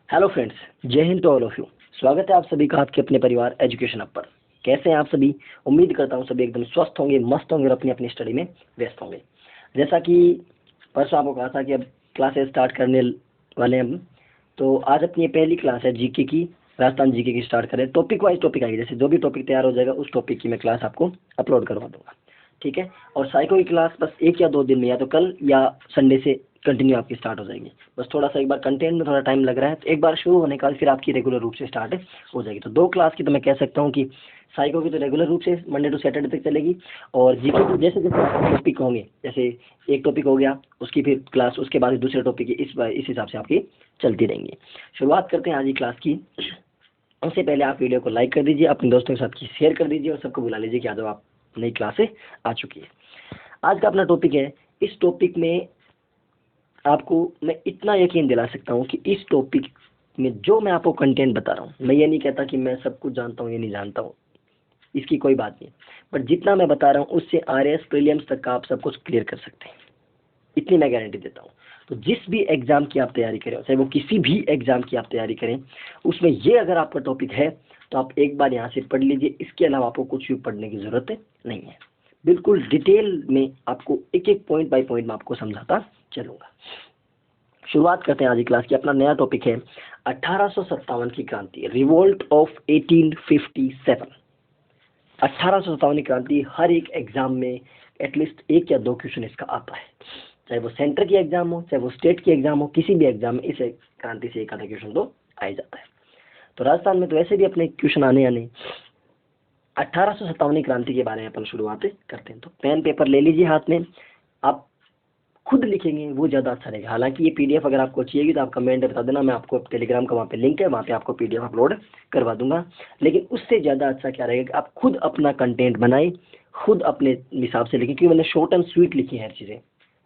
Hello friends, जय हिंद to all of you. स्वागत है आप सभी का आपके अपने परिवार एजुकेशन अप पर। कैसे हैं आप सभी? उम्मीद करता हूं सभी एकदम स्वस्थ होंगे, मस्त होंगे और अपनी अपनी स्टडी में व्यस्त होंगे। जैसा कि परसों आपको कहा था कि अब क्लासेस स्टार्ट करने वाले हैं हम, तो आज अपनी ये पहली क्लास है जीके की, राजस्थान जीके की स्टार्ट करें। टॉपिक वाइज टॉपिक आएगी, जैसे जो भी टॉपिक तैयार हो जाएगा उस टॉपिक की मैं क्लास आपको अपलोड करवा दूंगा, ठीक है। और साइको की क्लास बस 1 या 2 दिन में, या तो कल या संडे से कंटिन्यू आपकी स्टार्ट हो जाएगी। बस थोड़ा सा एक बार कंटेंट में थोड़ा टाइम लग रहा है, तो एक बार शुरू होने के बाद फिर आपकी रेगुलर रूप से स्टार्ट हो जाएगी। तो 2 क्लास की तो मैं कह सकता हूँ कि साइको की तो रेगुलर रूप से मंडे टू सैटरडे तक चलेगी, और जीके की जैसे जैसे टॉपिक होंगे, जैसे एक टॉपिक हो गया उसकी फिर क्लास, उसके बाद दूसरे टॉपिक की इस हिसाब से आपकी चलती रहेंगी। शुरुआत करते हैं आज की क्लास की। उससे पहले आप वीडियो को लाइक कर दीजिए, अपने दोस्तों के साथ शेयर कर दीजिए और सबको बुला लीजिए कि आज आप नई क्लासें आ चुकी है। आज का अपना टॉपिक है, इस टॉपिक में आपको मैं इतना यकीन दिला सकता हूँ कि इस टॉपिक में जो मैं आपको कंटेंट बता रहा हूँ, मैं ये नहीं कहता कि मैं सब कुछ जानता हूँ, ये नहीं जानता हूँ, इसकी कोई बात नहीं, बट जितना मैं बता रहा हूँ उससे आरएएस प्रीलिम्स तक का आप सब कुछ क्लियर कर सकते हैं, इतनी मैं गारंटी देता हूँ। तो जिस भी एग्जाम की आप तैयारी करें, चाहे वो किसी भी एग्जाम की आप तैयारी करें, उसमें ये अगर आपका टॉपिक है तो आप एक बार यहाँ से पढ़ लीजिए। इसके अलावा आपको कुछ भी पढ़ने की जरूरत नहीं है। बिल्कुल डिटेल में आपको एक एक पॉइंट बाय पॉइंट में आपको समझाता चलूंगा। शुरुआत करते हैं आज की क्लास की। अपना नया टॉपिक है 1857 की क्रांति, रिवोल्ट ऑफ 1857। 1857 की क्रांति हर एक एग्जाम में एटलीस्ट 1 या 2 क्वेश्चन इसका आता है, चाहे वो सेंटर की एग्जाम हो, चाहे वो स्टेट की एग्जाम हो, किसी भी एग्जाम में इस क्रांति से 1 आधा क्वेश्चन तो आ ही जाता है। तो राजस्थान में तो वैसे भी अपने क्वेश्चन आने आने। 1857 क्रांति के बारे में अपन शुरुआत करते हैं। तो पेन पेपर ले लीजिए हाथ में, आप खुद लिखेंगे वो ज़्यादा अच्छा रहेगा। हालांकि ये पीडीएफ अगर आपको चाहिएगी तो आप कमेंट में बता देना, मैं आपको टेलीग्राम का वहाँ पे लिंक है, वहाँ पे आपको पीडीएफ अपलोड करवा दूंगा। लेकिन उससे ज़्यादा अच्छा क्या रहेगा कि आप खुद अपना कंटेंट बनाए, खुद अपने हिसाब से लिखें, क्योंकि मैंने शॉर्ट एंड स्वीट लिखी है हर चीज़ें,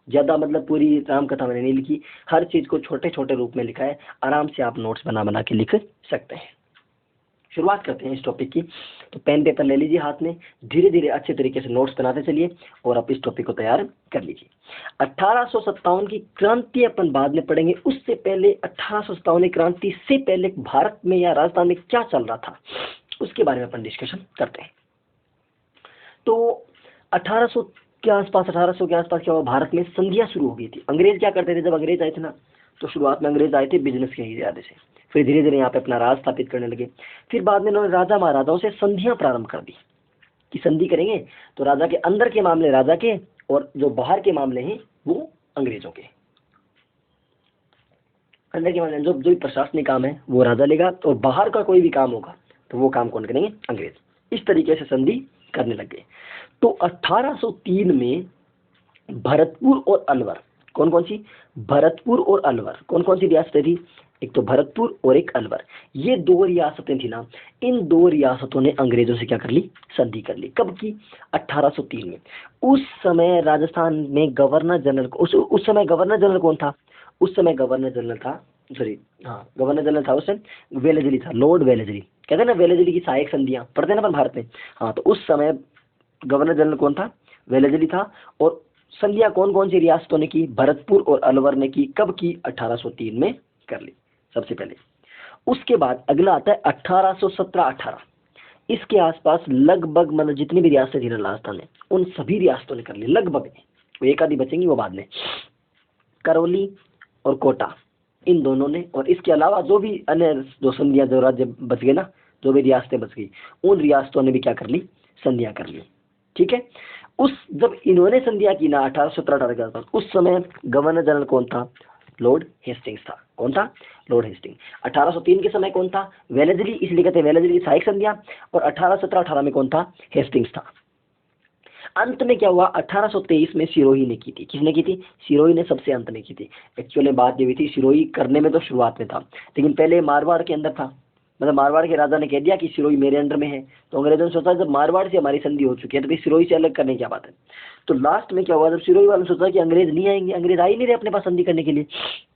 ज़्यादा मतलब पूरी राम कथा मैंने नहीं लिखी, हर चीज़ को छोटे छोटे रूप में लिखा है। आराम से आप नोट्स बना बना के लिख सकते हैं। शुरुआत करते हैं इस टॉपिक की। तो पेन पेपर ले लीजिए हाथ में, धीरे धीरे अच्छे तरीके से नोट्स बनाते चलिए और आप इस टॉपिक को तैयार कर लीजिए। 1857 की क्रांति अपन बाद में पढ़ेंगे, उससे पहले 1857 क्रांति से पहले भारत में या राजस्थान में क्या चल रहा था उसके बारे में अपन डिस्कशन करते हैं। तो 1800 के आसपास, 1800 के आसपास क्या हुआ, भारत में संधियां शुरू हो गई थी। अंग्रेज क्या करते थे, जब अंग्रेज आए थे ना, तो शुरुआत में अंग्रेज आए थे बिजनेस के इरादे से, फिर धीरे धीरे यहाँ पे अपना राज स्थापित करने लगे। फिर बाद में उन्होंने राजा महाराजाओं से संधियां प्रारंभ कर दी कि संधि करेंगे तो राजा के अंदर के मामले राजा के, और जो बाहर के मामले हैं वो अंग्रेजों के। अंदर के मामले जो जो भी प्रशासनिक काम है वो राजा लेगा, और बाहर का कोई भी काम होगा तो वो काम कौन करेंगे, अंग्रेज। इस तरीके से संधि करने लग गए। तो 1803 में भरतपुर और अलवर, कौन कौन सी, भरतपुर और अलवर कौन कौन सी रियासतें थी, एक तो भरतपुर और एक अलवर, ये 2 रियासतें थी ना। इन 2 रियासतों ने अंग्रेजों से क्या कर ली, संधि कर ली। कब की, 1803 में। उस समय राजस्थान में गवर्नर जनरल, उस समय गवर्नर जनरल कौन था, उस समय गवर्नर जनरल था, सॉरी हाँ गवर्नर जनरल था उस समय वेलेजली था, लॉर्ड वेलेजली। कहते हैं ना वेलेजली की सहायक संधियां पढ़ते हैं ना अपन भारत में, हाँ। तो उस समय गवर्नर जनरल कौन था, वेलेजली था। और संधियां कौन कौन सी रियासतों ने की, भरतपुर और अलवर ने की। कब की, 1803 में कर ली सबसे पहले। उसके बाद अगला आता है 1817-18, इसके आसपास लगभग मतलब जितनी भी रियासतें थी ना राजस्थान में, उन सभी रियासतों ने कर ली लगभग, वो एक आधी बचेंगी वो बाद में। करौली और कोटा, इन दोनों ने, और इसके अलावा जो भी अन्य जो संधियां, जो राज्य बच गए ना, जो भी रियासतें बच गई, उन रियासतों ने भी क्या कर ली, संधियां कर ली, ठीक है। उस जब इन्होंने संधियां की ना 1817-18 के आसपास, उस समय गवर्नर जनरल कौन था, लॉर्ड हेस्टिंग्स था। कौन था, लॉर्ड हेस्टिंग। 1803 के समय कौन था, वेलेजली, इसलिए कहते हैं वेलेजली की सहायक संधियां। और 1817-18 में कौन था, हेस्टिंग्स था। अंत में क्या हुआ, 1823 में सिरोही ने की थी। किसने की थी, सिरोही ने सबसे अंत में की थी। एक्चुअली बात ये हुई थी, सिरोही करने में तो शुरुआत में था, लेकिन पहले मारवाड़ के अंदर था। मतलब मारवाड़ के राजा ने कह दिया कि सिरोही मेरे अंडर में है, तो अंग्रेजों ने सोचा जब मारवाड़ से हमारी संधि हो चुकी है तो फिर सिरोही से अलग करने की क्या बात है। तो लास्ट में क्या हुआ, जब सिरोही वालों ने सोचा कि अंग्रेज नहीं आएंगे, अंग्रेज आ ही नहीं रहे अपने पास संधि करने के लिए,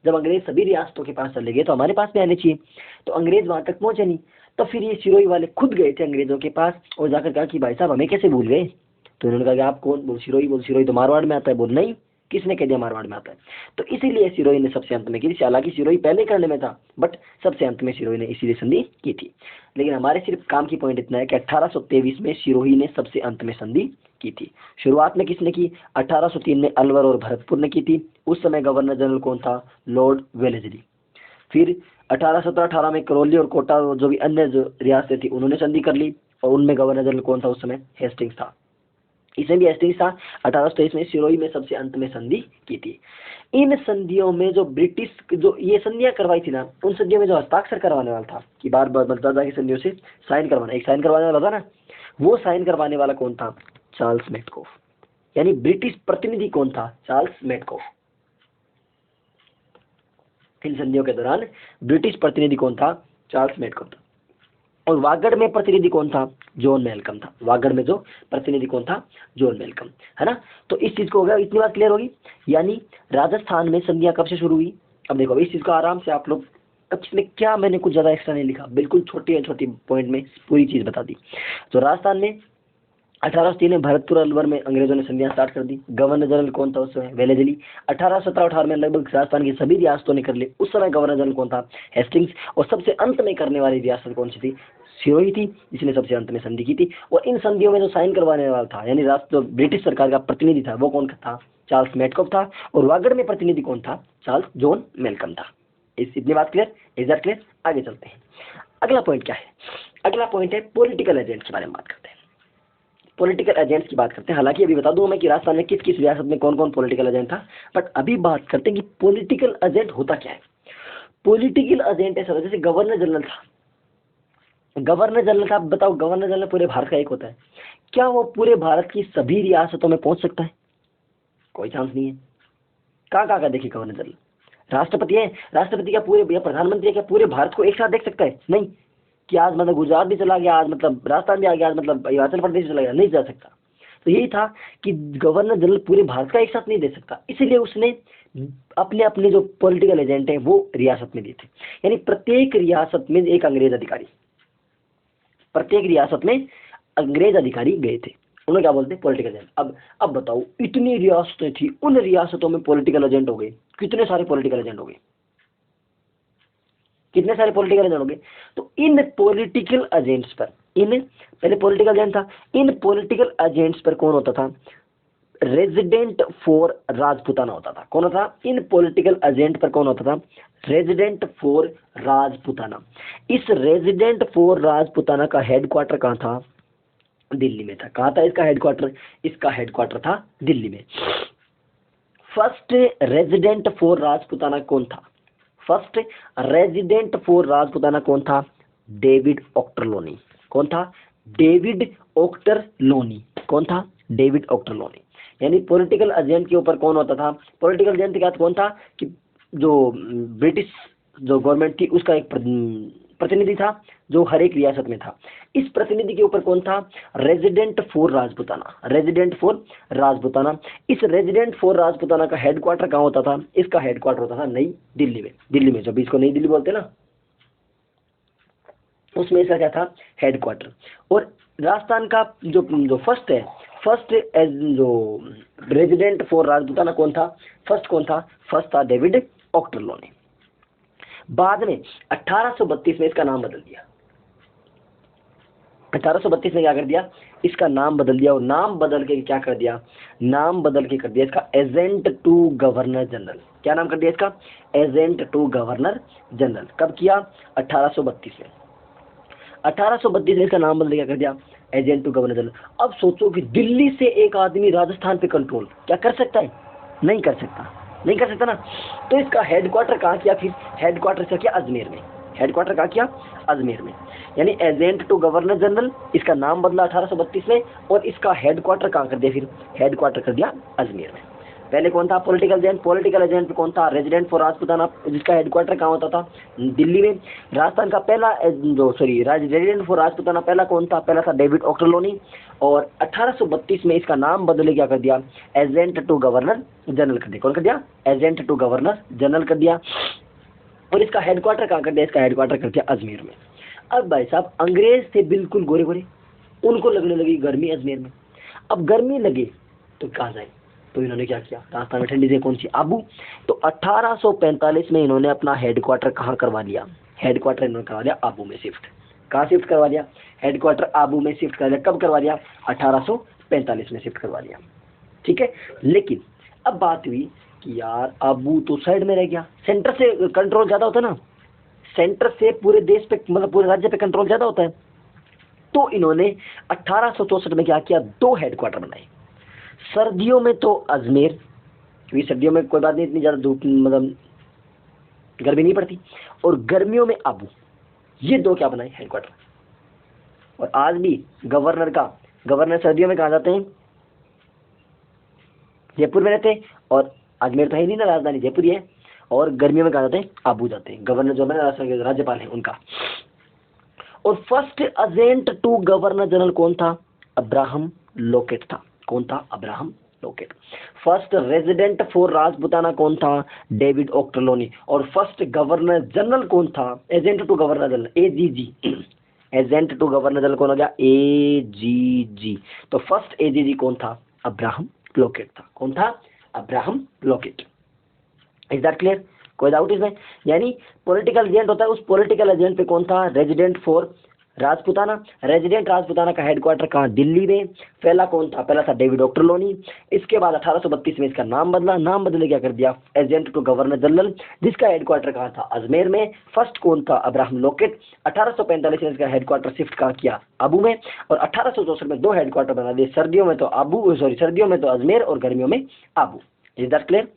जब अंग्रेज सभी रियासतों के पास चले गए तो हमारे पास भी आने चाहिए, तो अंग्रेज वहां तक पहुंचे नहीं। तो फिर ये सिरोही वाले खुद गए थे अंग्रेजों के पास और जाकर कहा कि भाई साहब हमें कैसे भूल गए। तो उन्होंने कहा कि आप कौन, बोल सिरोही, बोल सिरोही तो मारवाड़ में आता है, बोल नहीं किसने कह दिया मारवाड़ में आता है। तो इसीलिए सिरोही ने सबसे अंत में की थी। हालांकि सिरोही पहले करने में था, बट सबसे अंत में सिरोही ने इसीलिए संधि की थी। लेकिन हमारे सिर्फ काम की पॉइंट इतना है कि 1823 में सिरोही ने सबसे अंत में संधि की थी। शुरुआत में किसने की? 1803 में अलवर और भरतपुर ने की थी। उस समय गवर्नर जनरल कौन था? Lord Wellesley. फिर 1817-18 में करौली और कोटा और जो भी अन्य जो रियासतें थी उन्होंने संधि कर ली, और उनमें गवर्नर जनरल कौन था उस समय? हेस्टिंग्स था। इसमें भी हेस्टिंग्स था। 1823 में सिरोही में सबसे अंत में संधि की थी। इन संधियों में जो ब्रिटिश जो ये संधियां करवाई थी ना, उन संधियों में जो हस्ताक्षर करवाने वाला था कि बार बार बलदादा की संधियों से साइन करवाना, एक साइन करवाने वाला था ना, वो साइन करवाने वाला कौन था? Charles Metcalfe. यानी ब्रिटिश प्रतिनिधि कौन था? Charles Metcalfe. इन संधियों के दौरान ब्रिटिश प्रतिनिधि कौन था? चार्ल्स मेटकॉफ था। और वागड़ में प्रतिनिधि कौन था? जॉन मेलकम था। वागड़ में जो प्रतिनिधि कौन था? जॉन मेलकम, है ना। तो इस चीज को हो गया, इतनी बात क्लियर होगी। यानी राजस्थान में संधियां कब से शुरू हुई? अब देखो इस चीज को आराम से आप लोग, अब इसमें क्या मैंने कुछ ज्यादा एक्स्ट्रा नहीं लिखा, बिल्कुल छोटी छोटी पॉइंट में पूरी चीज बता दी। तो राजस्थान में 1803 में भरतपुर अलवर में अंग्रेजों ने संधियां स्टार्ट कर दी। गवर्नर जनरल कौन था उस समय? वेलेस्ली। 1817-18 में लगभग राजस्थान की सभी रियासतों ने कर ली। उस समय गवर्नर जनरल कौन था? हेस्टिंग्स। और सबसे अंत में करने वाली रियासत कौन सी थी? सिरोही थी, जिसने सबसे अंत में संधि की थी। और इन संधियों में जो साइन करवाने वाला था, यानी राष्ट्र ब्रिटिश सरकार का प्रतिनिधि था, वो कौन था? चार्ल्स मेटकॉफ था। और वागड़ में प्रतिनिधि कौन था? चार्ल्स जॉन मेलकम था। इतनी बात क्लियर? Is that clear? आगे चलते हैं। अगला पॉइंट क्या है? अगला पॉइंट है पॉलिटिकल एजेंट के बारे में बात करते हैं। पॉलिटिकल एजेंट्स की बात करते हैं। हालांकि अभी बता दूं मैं कि राजस्थान में किस किस रियासत में कौन कौन पॉलिटिकल एजेंट था, बट अभी बात करते हैं कि पॉलिटिकल एजेंट होता क्या है। पॉलिटिकल एजेंट ऐसा जैसे गवर्नर जनरल था। गवर्नर जनरल था, बताओ गवर्नर जनरल पूरे भारत का एक होता है, क्या वो पूरे भारत की सभी रियासतों में पहुंच सकता है? कोई चांस नहीं है। कहाँ का देखिए गवर्नर जनरल? राष्ट्रपति है, राष्ट्रपति क्या पूरे, या प्रधानमंत्री है क्या पूरे भारत को एक साथ देख सकता है? नहीं। कि आज मतलब गुजरात भी चला गया, आज मतलब राजस्थान भी आ गया, आज मतलब हिमाचल प्रदेश चला गया, नहीं जा सकता। तो यही था कि गवर्नर जनरल पूरे भारत का एक साथ नहीं दे सकता, इसीलिए उसने अपने अपने जो पॉलिटिकल एजेंट हैं वो रियासत में दिए थे। यानी प्रत्येक रियासत में एक अंग्रेज अधिकारी, प्रत्येक रियासत में अंग्रेज अधिकारी गए थे, उन्हें क्या बोलते हैं? Political agent. अब बताओ, इतनी रियासतें थी, उन रियासतों में पॉलिटिकल एजेंट हो गए, कितने सारे पॉलिटिकल एजेंट हो गए, कितने सारे पॉलिटिकल एजेंट हो गए। तो इन पॉलिटिकल एजेंट्स पर, इन पहले पॉलिटिकल एजेंट था, इन पॉलिटिकल एजेंट्स पर कौन होता था? रेजिडेंट फॉर राजपुताना होता था। कौन होता था? इन पॉलिटिकल एजेंट पर कौन होता था? Resident for Rajputana. इस रेजिडेंट फॉर राजपुताना का हेडक्वार्टर कहाँ था? दिल्ली में था। कहाँ था इसका हेडक्वार्टर? इसका हेडक्वार्टर था दिल्ली में। फर्स्ट रेजिडेंट फॉर राजपुताना कौन था? फर्स्ट रेजिडेंट फॉर राजपुताना कौन था? David Ochterlony. कौन था? David Ochterlony. कौन था? David Ochterlony. यानी पॉलिटिकल एजेंट के ऊपर कौन होता था? पॉलिटिकल एजेंट का कौन था कि जो ब्रिटिश जो गवर्नमेंट थी उसका एक प्रतिनिधि था जो हर एक रियासत में था। इस प्रतिनिधि के ऊपर कौन था? Resident for Rajputana. Resident for Rajputana. इस रेजिडेंट फॉर राजपुताना का हेडक्वार्टर कहाँ होता था? इसका हेडक्वार्टर होता था नई दिल्ली में। दिल्ली में, जब इसको नई दिल्ली बोलते ना, उसमें इसका क्या था? हेडक्वार्टर। और राजस्थान का जो फर्स्ट है, फर्स्ट एज जो रेजिडेंट फॉर राजपुताना कौन था? फर्स्ट कौन था? फर्स्ट था डेविड ऑक्टरलोनी। बाद में 1832 में इसका नाम बदल दिया। 1832 में क्या कर दिया? इसका नाम बदल दिया। और नाम बदल के क्या कर दिया? नाम बदल के कर दिया इसका एजेंट टू गवर्नर जनरल। क्या नाम कर दिया इसका? Agent to governor general. कब किया? 1832 में। 1832 में इसका नाम बदल क्या कर दिया? Agent to governor general. अब सोचो कि दिल्ली से एक आदमी राजस्थान पे कंट्रोल क्या कर सकता है? नहीं कर सकता, नहीं कर सकता ना। तो इसका हेडक्वार्टर कहाँ किया? फिर हेडक्वार्टर से किया अजमेर में। हेडक्वार्टर कहाँ किया? अजमेर में। यानी एजेंट टू गवर्नर जनरल, इसका नाम बदला 1832 में, और इसका हेडक्वार्टर कहाँ कर दिया? फिर हेडक्वार्टर कर दिया अजमेर में। पहले कौन था? Political agent. पॉलिटिकल एजेंट कौन था? रेजिडेंट फॉर राजपुताना, जिसका हेडक्वार्टर कहाँ होता था? दिल्ली में। राजस्थान का पहला रेजिडेंट फॉर राजपुताना पहला कौन था? पहला था डेविड ऑक्टरलोनी। और 1832 में इसका नाम बदले क्या कर दिया? एजेंट टू गवर्नर जनरल कर दिया। कौन कर दिया? एजेंट टू गवर्नर जनरल कर दिया। और इसका हेडक्वार्टर कहाँ कर दिया? इसका हेडक्वार्टर कर दिया अजमेर में। अब भाई साहब, अंग्रेज थे बिल्कुल गोरे गोरे, उनको लगने लगी गर्मी अजमेर में। अब गर्मी लगे तो कहाँ जाए? तो इन्होंने क्या किया, राजस्थान में ठंडी जगह कौन सी, आबू। तो 1845 में इन्होंने अपना हेडक्वार्टर कहाँ करवा लिया, हेडक्वार्टर इन्होंने करवा लिया आबू में शिफ्ट। कहाँ शिफ्ट करवा लिया, हेडक्वार्टर आबू में शिफ्ट कर लिया। कब करवा लिया, 1845 में शिफ्ट करवा लिया, ठीक है। लेकिन अब बात हुई कि यार आबू तो साइड में रह गया, सेंटर से कंट्रोल ज्यादा होता है ना, सेंटर से पूरे देश पे मतलब पूरे राज्य पे कंट्रोल ज्यादा होता है। तो इन्होंने 1864 में क्या किया, दो हेडक्वार्टर बनाए। सर्दियों में तो अजमेर, क्योंकि सर्दियों में कोई बात नहीं, इतनी ज्यादा धूप मतलब गर्मी नहीं पड़ती, और गर्मियों में आबू, ये दो क्या बनाए, हेडक्वार्टर। और आज भी गवर्नर सर्दियों में कहा जाते हैं, जयपुर में रहते हैं, और अजमेर तो है नहीं ना, राजधानी जयपुर ही है, और गर्मियों में कहा जाते हैं आबू जाते हैं, गवर्नर जो है राज्यपाल है उनका। और first agent to governor general कौन था, अब्राहम लोकेट था। कौन था, Abraham Lockett. First resident for Rajputana कौन था, डेविड ओक्टलोनी। और फर्स्ट गवर्नर जनरल कौन था, agent to governor general, AGG. Agent to governor general कौन हो गया, एजीजी। तो फर्स्ट एजीजी कौन था, अब्राहम लोकेट था। कौन था, Abraham locate. Is that clear, कोई डाउट इसमें। यानी पॉलिटिकल एजेंट होता है, उस पॉलिटिकल एजेंट पे कौन था, resident for Rajputana. Resident Rajputana का हेडक्वार्टर कहाँ, दिल्ली में। पहला कौन था, पहला था डेविड ओक्टलोनी। इसके बाद 1832 में इसका नाम बदला, नाम बदले क्या कर दिया, एजेंट टू गवर्नर जनरल, जिसका हेडक्वार्टर कहाँ था, अजमेर में। फर्स्ट कौन था, अब्राहम लोकेट। 1845 में इसका हेडक्वार्टर शिफ्ट कहाँ किया, आबू में। और 1864 में दो हेडक्वार्टर बना दिए, सर्दियों में तो आबू, सर्दियों में तो अजमेर, और गर्मियों में आबू। इज दैट क्लियर,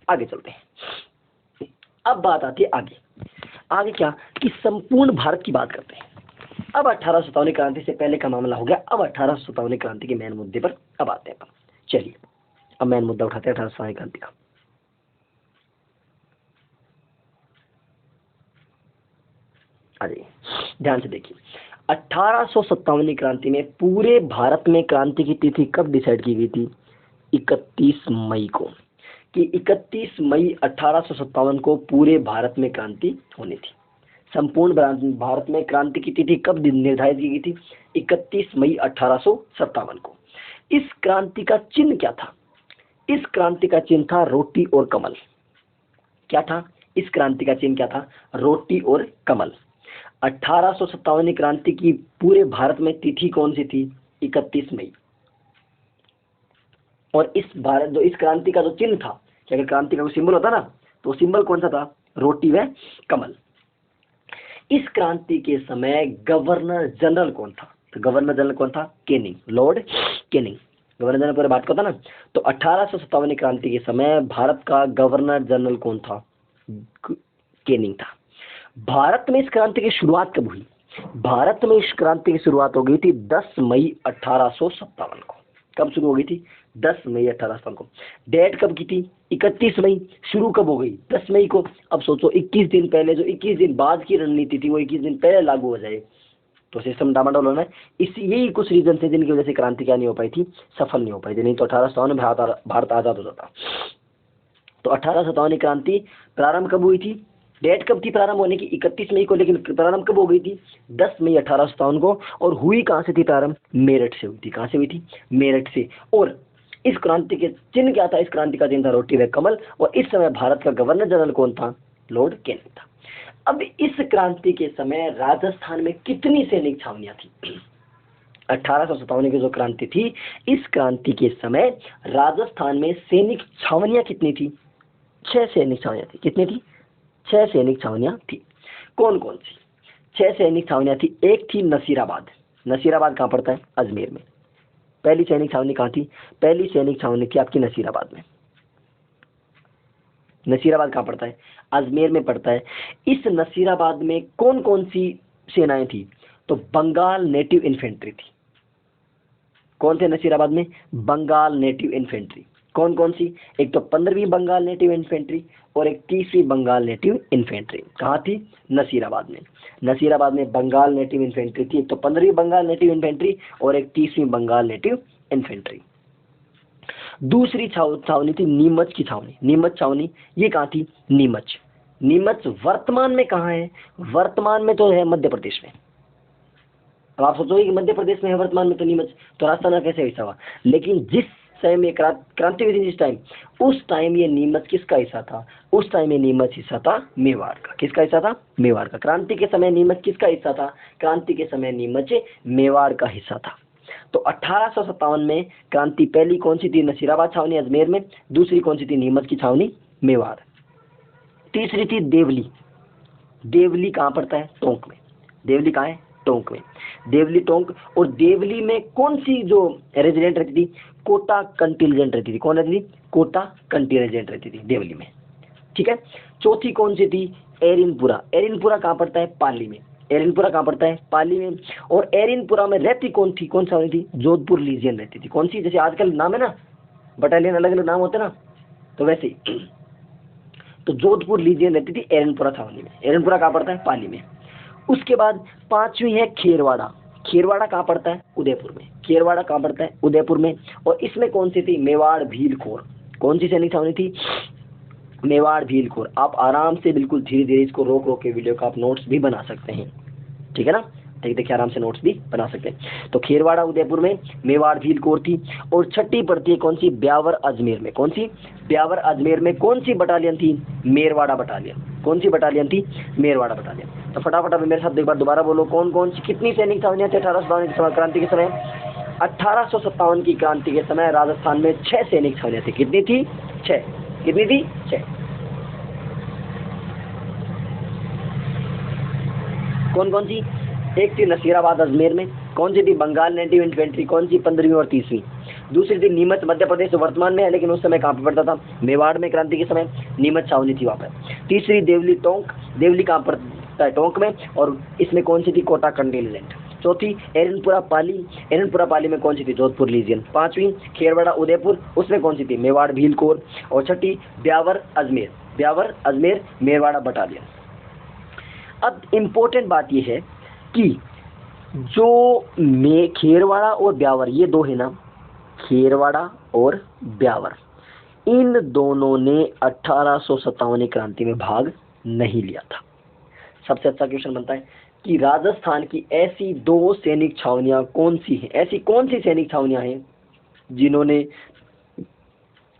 आगे चलते हैं। अब बात आती है आगे क्या, कि संपूर्ण भारत की बात करते हैं। अब 1857 क्रांति से पहले का मामला हो गया, अब 1857 क्रांति के मेन मुद्दे पर अब आते हैं। चलिए अब मेन मुद्दा उठाते हैं 1857 क्रांति का। अरे ध्यान से देखिए, 1857 क्रांति में पूरे भारत में क्रांति की तिथि कब डिसाइड की गई थी, 31 मई को, कि 31 मई 1857 को पूरे भारत में क्रांति होनी थी। संपूर्ण भारत में क्रांति की तिथि कब निर्धारित की गई थी, 31 मई 1857 को। इस क्रांति का चिन्ह क्या था, इस क्रांति का चिन्ह था रोटी और कमल। क्या था, इस क्रांति का चिन्ह क्या था, रोटी और कमल। 1857 क्रांति की पूरे भारत में तिथि कौन सी थी, 31 मई। और इस क्रांति का जो चिन्ह था, कि अगर क्रांति का कोई सिंबल होता ना, तो सिंबल कौन सा था, रोटी व कमल। इस क्रांति के समय गवर्नर जनरल कौन था, तो गवर्नर जनरल कौन था, Canning, Lord Canning. Governor general पूरे बात करता ना, तो 1857 क्रांति के समय भारत का गवर्नर जनरल कौन था, केनिंग था। भारत में इस क्रांति की शुरुआत कब हुई, भारत में इस क्रांति की शुरुआत हो गई थी 10 मई 1857 को। कब शुरू हो गई थी, 10 मई 1857 को। डेट कब की थी, 31 मई। शुरू कब हो गई, 10 मई को। अब सोचो 21 दिन पहले, जो 21 दिन बाद की रणनीति थी वो 21 दिन पहले लागू हो जाए, तो सिस्टम डामाडोल होना है। यही कुछ रीजन थे जिनकी वजह से क्रांति क्या नहीं हो पाई थी, सफल नहीं हो पाई थी, नहीं तो 1857 में भारत आजाद हो जाता। तो 1857 क्रांति प्रारंभ कब हुई थी, डेट कब थी प्रारंभ होने की, 31 मई को, लेकिन प्रारंभ कब हो गई थी, 10 मई 1857 को। और हुई कहाँ से थी प्रारंभ, मेरठ से हुई थी। कहाँ से हुई थी, मेरठ से। और इस क्रांति के चिन्ह क्या था, इस क्रांति का चिन्ह था रोटी व कमल। और इस समय भारत का गवर्नर जनरल कौन था, लॉर्ड केनिंग था। अब इस क्रांति के समय राजस्थान में कितनी सैनिक छावनियां थी, 1857 की जो क्रांति थी, इस क्रांति के समय राजस्थान में सैनिक छावनियां कितनी थी, 6 सैनिक छावनियां थी। कितनी थी, 6 सैनिक छावनियां थी। कौन कौन सी 6 सैनिक छावनियां थी, एक थी नसीराबाद। नसीराबाद कहाँ पड़ता है, अजमेर में। पहली सैनिक छावनी कहाँ थी, पहली सैनिक छावनी थी आपकी नसीराबाद में। नसीराबाद कहाँ पड़ता है, अजमेर में पड़ता है। इस नसीराबाद में कौन कौन सी सेनाएं थी, तो बंगाल नेटिव इन्फेंट्री थी। कौन थे नसीराबाद में, बंगाल नेटिव इन्फेंट्री। कौन कौन सी, एक तो 15वीं बंगाल नेटिव इन्फेंट्री और एक 30वीं बंगाल नेटिव इन्फेंट्री। कहाँ थी, नसीराबाद में। नसीराबाद में बंगाल नेटिव इन्फेंट्री थी, एक तो 15वीं बंगाल नेटिव इन्फेंट्री और एक 30वीं बंगाल नेटिव इन्फेंट्री। दूसरी छावनी थी नीमच की छावनी। नीमच छावनी ये कहाँ थी, नीमच। नीमच वर्तमान में कहाँ है, वर्तमान में तो है मध्य प्रदेश में। अब आप सोचोगे कि मध्य प्रदेश में है वर्तमान में तो नीमच, तो राजस्थान का कैसे ऐसा हुआ। लेकिन जिस समय में क्रांति हुई थी जिस टाइम, उस टाइम ये नीमच किसका हिस्सा था? उस टाइम ये नीमच हिस्सा था मेवाड़ का। किसका हिस्सा था? मेवाड़ का। क्रांति के समय नीमच किसका हिस्सा था? क्रांति के समय नीमच मेवाड़ का हिस्सा था। तो 1857 में क्रांति पहली कौन सी थी? नसीराबाद छावनी अजमेर में। दूसरी कौन सी थी? नीमच की छावनी मेवाड़। तीसरी थी देवली। देवली कहाँ पड़ता है? टोंक में। देवली कहाँ है? टोंक में। देवली टोंक। और देवली में कौन सी जो रेजिडेंट रहती थी? कोटा कंटिजेंट रहती थी। कौन रहती थी? कोटा कंटिजेंट रहती थी देवली में। ठीक है। चौथी कौन सी थी? एरिनपुरा। एरिनपुरा कहाँ पड़ता है? पाली में। एरिनपुरा कहाँ पड़ता है? पाली में। और एरिनपुरा में रहती कौन थी? कौन सा थी? जोधपुर लीजियन रहती थी। कौन सी? जैसे आजकल नाम है ना, बटालियन अलग अलग नाम होते हैं ना, तो वैसे ही। तो जोधपुर लीजियन रहती थी एरनपुरा छावनी में। एरनपुरा कहाँ पड़ता है? पाली में। उसके बाद पांचवी है खेरवाड़ा। खेरवाड़ा कहाँ पड़ता है? उदयपुर में। खेरवाड़ा कहाँ पड़ता है? उदयपुर में। और इसमें कौन सी थी? मेवाड़ भीलखोर। कौन सी सैनिक छावनी थी? मेवाड़ भीलखोर। आप आराम से बिल्कुल धीरे धीरे इसको रोक रोक के वीडियो का आप नोट्स भी बना सकते हैं। ठीक है ना? देखिए देखिए आराम से नोट्स भी बना सकते हैं। तो खेरवाड़ा उदयपुर में, मेवाड़ भीलखोर थी। और छठी पड़ती है कौन सी? ब्यावर अजमेर में। कौन सी? ब्यावर अजमेर में कौन सी बटालियन थी? मेरवाड़ा बटालियन। कौन सी बटालियन थी? मेरवाड़ा बटालियन। तो फटाफट अब मेरे साथ एक बार दोबारा बोलो, कौन कौन सी कितनी सैनिक छावनियां थी 1857 की समय क्रांति के समय? 1857 की क्रांति के समय राजस्थान में 6 सैनिक छावनियां थी। कितनी थी? 6। कितनी थी? 6। कौन कौन सी? एक थी नसीराबाद अजमेर में। कौन सी थी? Bengal native infantry. कौन सी? 15वीं और 30वीं। दूसरी थी नीमच मध्य प्रदेश, वर्तमान में है लेकिन उस समय कहाँ पे पड़ता था? मेवाड़ में। क्रांति के समय नीमच छावनी थी वहाँ पर। तीसरी देवली टोंक। देवली कहाँ पड़ता है? टोंक में। और इसमें कौन सी थी? कोटा कंटिजेंट। चौथी एरनपुरा पाली। एरनपुरा पाली में कौन सी थी? जोधपुर लीजियन। पांचवी खेरवाड़ा उदयपुर, उसमें कौन सी थी? मेवाड़ भीलखोर। और छठी ब्यावर अजमेर। ब्यावर अजमेर मेवाड़ा बटालियन। अब इम्पोर्टेंट बात यह है कि जो खेरवाड़ा और ब्यावर, ये दो है ना, खेरवाड़ा और ब्यावर, इन दोनों ने 1857 क्रांति में भाग नहीं लिया था। सबसे अच्छा क्वेश्चन बनता है कि राजस्थान की ऐसी 2 सैनिक छावनियां कौन सी हैं? ऐसी कौन सी सैनिक छावनियां हैं जिन्होंने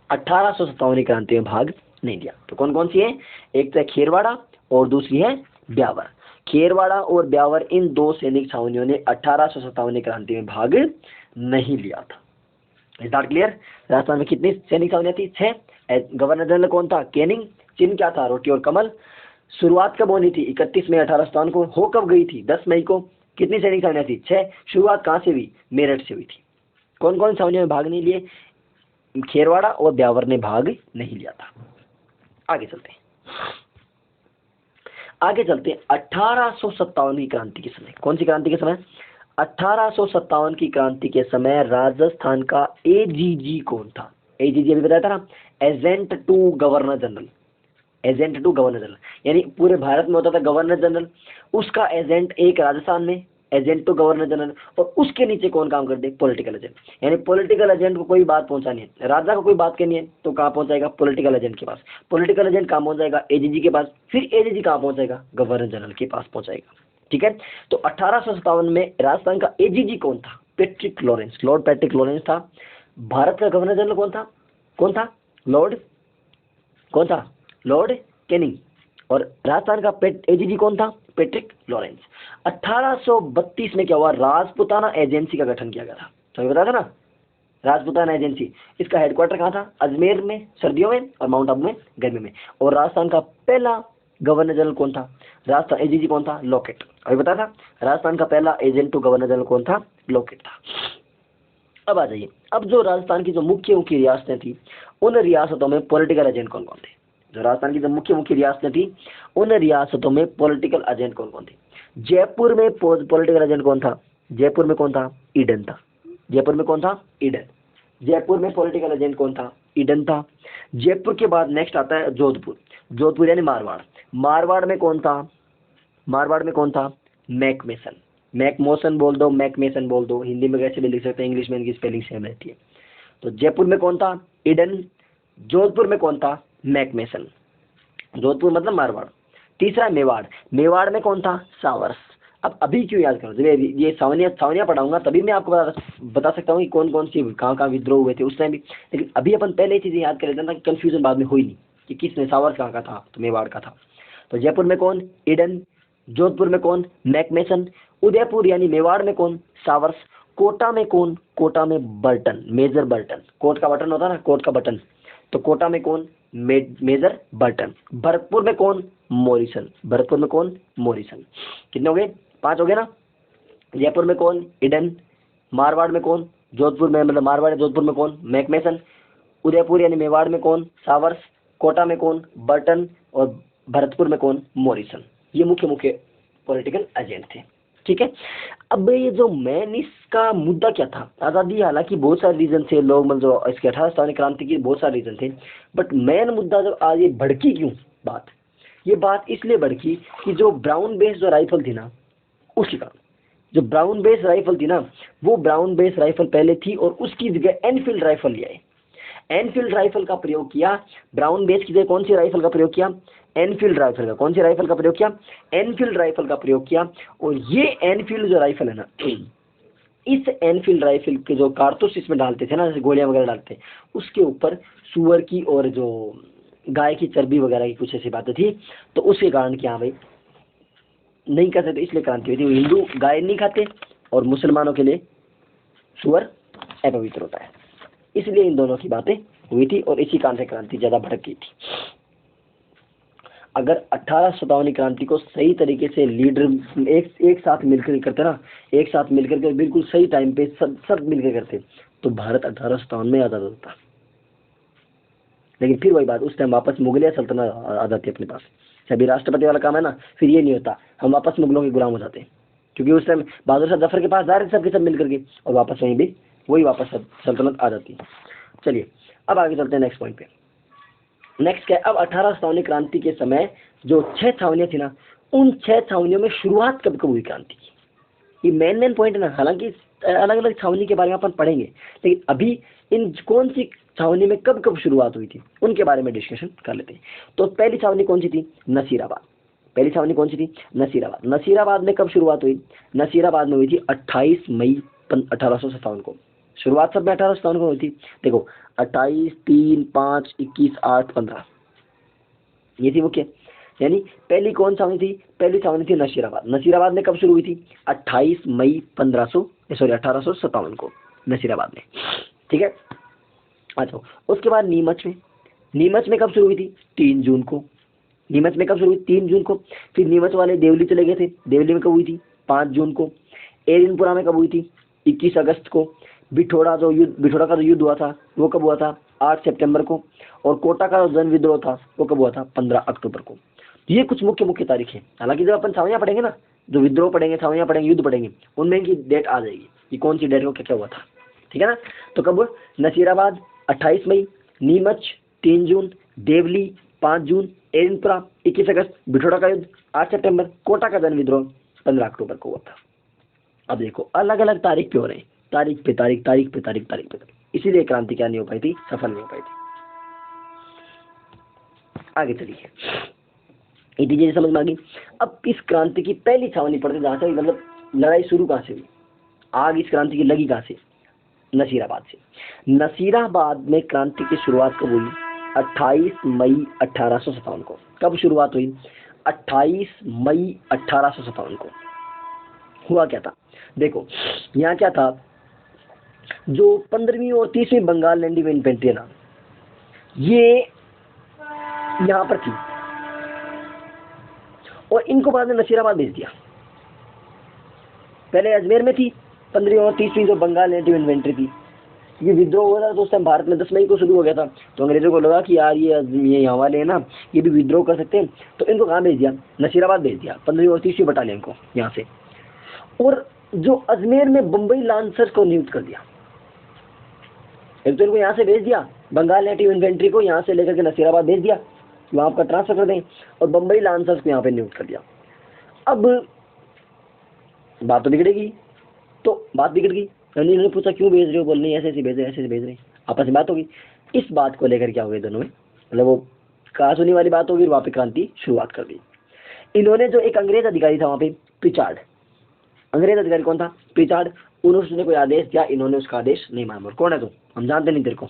1857 क्रांति में भाग नहीं लिया? तो कौन कौन सी है? एक तो है खेरवाड़ा और दूसरी है ब्यावर। खेरवाड़ा और ब्यावर, इन 2 सैनिक छावनियों ने 1857 क्रांति में भाग नहीं लिया था। Is that clear? राजस्थान में कितनी सैनिक छावनियां थी? 6। गवर्नर जनरल कौन था? कैनिंग। चिन्ह क्या था? रोटी और कमल। शुरुआत कब होनी थी? 31 मई 1857 को। हो कब गई थी? 10 मई को। कितनी सैनिक छावनियां थी? 6। शुरुआत कहाँ से हुई? मेरठ से हुई थी। कौन कौन छावनियों में भाग नहीं लिए? खेरवाड़ा और ब्यावर ने भाग नहीं लिया था। आगे चलते हैं। आगे चलते हैं 1857 की क्रांति के समय। कौन सी क्रांति के समय? 1857 की क्रांति के समय राजस्थान का एजीजी कौन था? एजीजी अभी बताया था ना, agent to governor general. Agent to governor general यानी पूरे भारत में होता था गवर्नर जनरल, उसका एजेंट एक राजस्थान में, एजेंट टू गवर्नर जनरल। और उसके नीचे कौन काम करते? Political agent. यानी पॉलिटिकल एजेंट को कोई बात पहुंचानी है, राजा को कोई बात करनी है तो कहाँ पहुंचाएगा? पॉलिटिकल एजेंट के पास। पॉलिटिकल एजेंट कहाँ पहुंचाएगा? एजीजी के पास। फिर एजीजी कहाँ पहुंचाएगा? गवर्नर जनरल के पास पहुंचाएगा। ठीक है। तो 1857 में राजस्थान का एजीजी कौन था? Patrick Lawrence. Lord Patrick Lawrence था। भारत का गवर्नर जनरल कौन था? कौन था? लॉर्ड कौन था? Lord Canning. और राजस्थान का एजीजी कौन था? Patrick Lawrence. 1832 में क्या हुआ? राजपुताना एजेंसी का गठन किया गया था। तो बताया था ना, राजपुताना एजेंसी। इसका हेडक्वार्टर कहाँ था? अजमेर में सर्दियों में और माउंट आबू में गर्मी में। और राजस्थान का पहला गवर्नर जनरल कौन था? राजस्थान एजीजी कौन था? लॉकेट। अभी बताया था राजस्थान का पहला एजेंट टू गवर्नर जनरल कौन था? लॉकेट था। अब आ जाइए, अब जो राजस्थान की जो मुख्य मुख्य रियासतें थी, उन रियासतों में पॉलिटिकल एजेंट कौन कौन थे? जो राजस्थान की जो मुख्य मुख्य रियासतें थी, उन रियासतों में पॉलिटिकल एजेंट कौन कौन थे? जयपुर में पॉलिटिकल एजेंट कौन था? जयपुर में कौन था? ईडन था। जयपुर में कौन था? ईडन। जयपुर में पॉलिटिकल एजेंट कौन था? ईडन था। जयपुर के बाद नेक्स्ट आता है जोधपुर। जोधपुर यानी मारवाड़। मारवाड़ में कौन था? मारवाड़ में कौन था? मैकमेसन। मैकमोसन बोल दो, मैकमेसन बोल दो, हिंदी में कैसे भी लिख सकते हैं, इंग्लिश में इनकी स्पेलिंग सेम रहती है। तो जयपुर में कौन था? ईडन। जोधपुर में कौन था? मैकमेसन। जोधपुर मतलब मारवाड़। तीसरा मेवाड़। मेवाड़ में कौन था? सावर्स। अब अभी क्यों याद करो, जब ये सावनिया पढ़ाऊंगा तभी मैं आपको बता सकता हूँ कि कौन कौन सी कहाँ कहाँ विद्रोह हुए थे उस टाइम भी। लेकिन अभी अपन पहले ही चीज़ें याद कर लेते हैं ताकि कंफ्यूजन बाद में हो ही नहीं कि किसने, सावर कहाँ का था, तो मेवाड़ का था। तो जयपुर में कौन, ईडन। जोधपुर में कौन, मैकमेसन। उदयपुर यानी मेवाड़ में कौन, सावर्स। कोटा में कौन, कोटा में बर्टन, मेजर बर्टन। कोट का बटन होता है ना, कोट का बटन, तो कोटा में कौन, मेजर बर्टन। भरतपुर में कौन, मॉरिसन। भरतपुर में कौन, मॉरिसन। कितने हो गए, 5 हो गए ना। जयपुर में कौन, ईडन। मारवाड़ में कौन, जोधपुर में, मतलब मारवाड़ जोधपुर में कौन, मैकमेसन। उदयपुर यानी मेवाड़ में कौन, सावर्स। कोटा में कौन, बर्टन। और भरतपुर में कौन, मॉरिसन। ये मुख्य मुख्य पॉलिटिकल एजेंट थे। ठीक है। अब ये जो मेन इसका मुद्दा क्या था, आज़ादी, हालांकि बहुत सारे रीजन थे, लोग मतलब जो इसके 18 क्रांति की बहुत सारे रीजन थे, बट मेन मुद्दा जब आज ये भड़की क्यों बात, ये बात इसलिए भड़की कि जो ब्राउन बेस जो राइफल थी ना, उसके कारण। जो ब्राउन बेस राइफल थी ना, वो ब्राउन बेस राइफल पहले थी और उसकी जगह एनफील्ड राइफल ले आए। एनफील्ड राइफल का प्रयोग किया, ब्राउन बेस की जगह कौन सी राइफल का प्रयोग किया, एनफील्ड राइफल का। कौन सी राइफल का प्रयोग किया, एनफील्ड राइफल का प्रयोग किया। और ये एनफील्ड जो राइफल है ना, इस एनफील्ड राइफल के जो कारतूस इसमें डालते थे ना, जैसे गोलियां वगैरह डालते, उसके ऊपर सुअर की और जो गाय की चर्बी वगैरह की कुछ ऐसी बातें थी। तो उसके कारण क्या, भाई नहीं कर सकते, इसलिए क्रांति हुई थी। हिंदू गाय नहीं खाते और मुसलमानों के लिए सुअर अपवित्र होता है, इसलिए इन दोनों की बातें हुई थी और इसी कारण से क्रांति ज्यादा भड़क गई थी। अगर 1857 क्रांति को सही तरीके से लीडर एक साथ मिलकर करते ना, एक साथ मिलकर के बिल्कुल सही टाइम पे सब मिलकर करते, तो भारत 1857 में आजाद होता। लेकिन फिर वही बात, उस टाइम वापस मुगलिया सल्तनत आ जाती है अपने पास। अभी राष्ट्रपति वाला काम है ना, फिर ये नहीं होता, हम वापस मुगलों के गुलाम हो जाते हैं, क्योंकि उस टाइम बहादुर शाह जफर के पास जा रहे थे सबके सब मिलकर के, और वापस वहीं भी वही वापस सल्तनत आ जाती है। चलिए अब आगे चलते हैं नेक्स्ट पॉइंट पे। नेक्स्ट क्या है, अब 1857 क्रांति के समय जो 6 छावनियां थी ना, उन 6 छावनियों में शुरुआत कब कब हुई क्रांति की, ये मेन पॉइंट है ना। हालांकि अलग अलग छावनी के बारे में अपन पढ़ेंगे, लेकिन अभी इन कौन सी छावनी में कब कब शुरुआत हुई थी उनके बारे में डिस्कशन कर लेते हैं। तो पहली छावनी कौन सी थी, नसीराबाद। पहली छावनी कौन सी थी, नसीराबाद। नसीराबाद में कब शुरुआत हुई, नसीराबाद में हुई थी 28 मई 1857 को। शुरुआत सब में 1857 को हुई थी। देखो 28, 3, 5, 21, 8, 15, ये थी मुख्य। यानी पहली कौन छावनी थी, पहली छावनी थी नसीराबाद। नसीराबाद में कब शुरू हुई थी, 28 मई 1857 को नसीराबाद में। ठीक है। अच्छा, उसके बाद नीमच में, नीमच में कब शुरू हुई थी, 3 जून को। नीमच में कब शुरू हुई, 3 जून को। फिर नीमच वाले देवली चले गए थे, देवली में कब हुई थी, 5 जून को। एरिनपुरा में कब हुई थी, 21 अगस्त को। बिठोड़ा का जो युद्ध हुआ था वो कब हुआ था, 8 सितंबर को। और कोटा का जो जन विद्रोह था वो कब हुआ था, 15 अक्टूबर को। ये कुछ मुख्य मुख्य तारीख है। हालांकि जब अपन छावनियां पढ़ेंगे ना, जो विद्रोह पढ़ेंगे, छावनियां पढ़ेंगे, युद्ध पढ़ेंगे, उनमें इनकी डेट आ जाएगी कि कौन सी डेट को क्या क्या हुआ था। ठीक है ना। तो कब, नसीराबाद 28 मई, नीमच 3 जून, देवली 5 जून, एरिनपुरा 21 अगस्त, बिठोड़ा का युद्ध 8 सितंबर, कोटा का जन विद्रोह 15 अक्टूबर को हुआ था। अब देखो अलग अलग तारीख पे हो रहे हैं, तारीख पे तारीख, तारीख पे तारीख, तारीख पे तारीख, इसीलिए क्रांति क्या नहीं हो पाई थी, सफल नहीं हो पाई थी। आगे चलिए, ये चीजें समझ में आ गई। अब इस क्रांति की पहली छावनी पड़ती जहां से, मतलब लड़ाई शुरू कहां से हुई, आग इस क्रांति की लगी कहां से, नसीराबाद से। नसीराबाद में क्रांति की शुरुआत कब हुई, 28 मई 1857 को। कब शुरुआत हुई, 28 मई 1857 को। हुआ क्या था, देखो यहाँ क्या था, जो 15वीं और 30वीं बंगाल लैंडी में इन्फेंट्री है ना, ये यहाँ पर थी और इनको बाद में नसीराबाद भेज दिया। पहले अजमेर में थी 15वीं और 30वीं जो बंगाल नेटिव इन्फेंट्री थी। ये विद्रोह हुआ था तो उस टाइम भारत में 10 मई को शुरू हो गया था। तो अंग्रेजों को लगा कि यार ये यहाँ वाले हैं ना, ये भी विद्रोह कर सकते हैं, तो इनको कहाँ भेज दिया, नसीराबाद भेज दिया, 15वीं और 30वीं बटालियन को यहाँ से। और जो अजमेर में बम्बई लांसर्स को नियुक्त कर दिया। एक तो इनको यहाँ से भेज दिया, बंगाल नेटिव इन्फेंट्री को यहाँ से लेकर के नसीराबाद भेज दिया, वहाँ आपका ट्रांसफर कर दें, और बम्बई लांसर्स को यहाँ पे नियुक्त कर दिया। अब बात तो बिगड़ेगी, तो बात बिगड़ गई। इन्होंने पूछा क्यों भेज रहे हो, बोल नहीं ऐसे ऐसे भेज रहे, ऐसे ऐसे भेज रहे, आपस में बात होगी। इस बात को लेकर क्या हो गया दोनों में, मतलब वो कहा सुनी वाली बात होगी, वहाँ पे क्रांति शुरुआत कर दी। इन्होंने जो एक अंग्रेज अधिकारी था वहाँ पे, प्रिचार्ड, अंग्रेज अधिकारी कौन था? प्रिचार्ड। उन्होंने कोई आदेश दिया, इन्होंने उसका आदेश नहीं माना। कौन है तू? हम जानते नहीं तेरे को,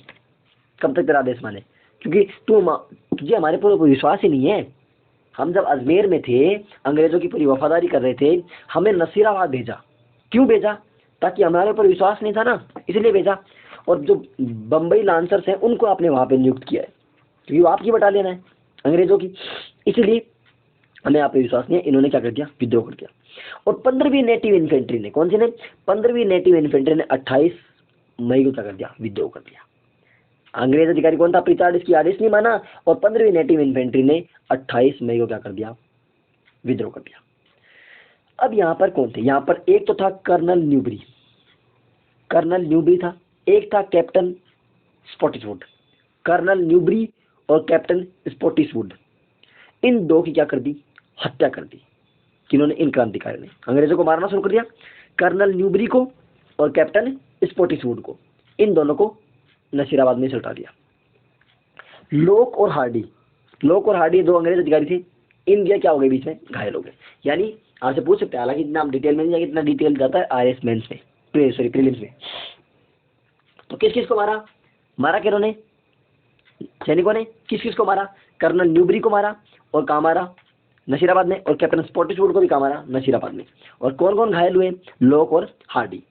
कब तक तेरा आदेश माने, क्योंकि तुझे हमारे पर कोई विश्वास ही नहीं है। हम जब अजमेर में थे, अंग्रेजों की पूरी वफादारी कर रहे थे, हमें नसीराबाद भेजा। क्यों भेजा? ताकि हमारे ऊपर विश्वास नहीं था ना, इसलिए भेजा। और जो बम्बई लांसर्स हैं उनको आपने वहां पे नियुक्त किया है, क्योंकि वो आपकी बटालियन है अंग्रेजों की, इसलिए हमें आप पे विश्वास नहीं है। इन्होंने क्या कर दिया? विद्रोह कर दिया। और 15वीं नेटिव इन्फेंट्री ने, कौन सी ने? 15वीं नेटिव इन्फेंट्री ने 28 मई को क्या कर दिया? विद्रोह कर दिया। अंग्रेज अधिकारी कौन था? प्रिचार्ड, इसकी आदेश नहीं माना, और 15वीं नेटिव इन्फेंट्री ने 28 मई को क्या कर दिया? विद्रोह कर दिया। अब यहाँ पर कौन थे? यहाँ पर एक तो था कर्नल न्यूबरी, कर्नल न्यूबरी था, एक था कैप्टन स्पॉटिसवुड। कर्नल न्यूबरी और कैप्टन स्पॉटिसवुड, इन दो की क्या कर दी? हत्या कर दी। किन्होंने? इन क्रांतिकारियों ने अंग्रेजों को मारना शुरू कर दिया। कर्नल न्यूबरी को और कैप्टन स्पॉटिसवुड को, इन दोनों को नसीराबाद में सुलटा दिया। लोक और हार्डी, लोक और हार्डी दो अंग्रेज अधिकारी थे, इन क्या हो गए? बीच में घायल हो गए। यानी आपसे पूछ सकते हैं, हालांकि इतना हम डिटेल में नहीं जाएंगे, इतना डिटेल जाता है आरएस मेंस में, प्रीलिम्स में। तो किस किस को मारा? मारा किन्होंने? सैनिकों ने। किस किस को मारा? कर्नल न्यूबरी को मारा, और कहाँ मारा? नसीराबाद में। और कैप्टन स्पॉटिसवुड को भी कहाँ मारा? नसीराबाद में। और कौन कौन घायल हुए? लोक और हार्डी।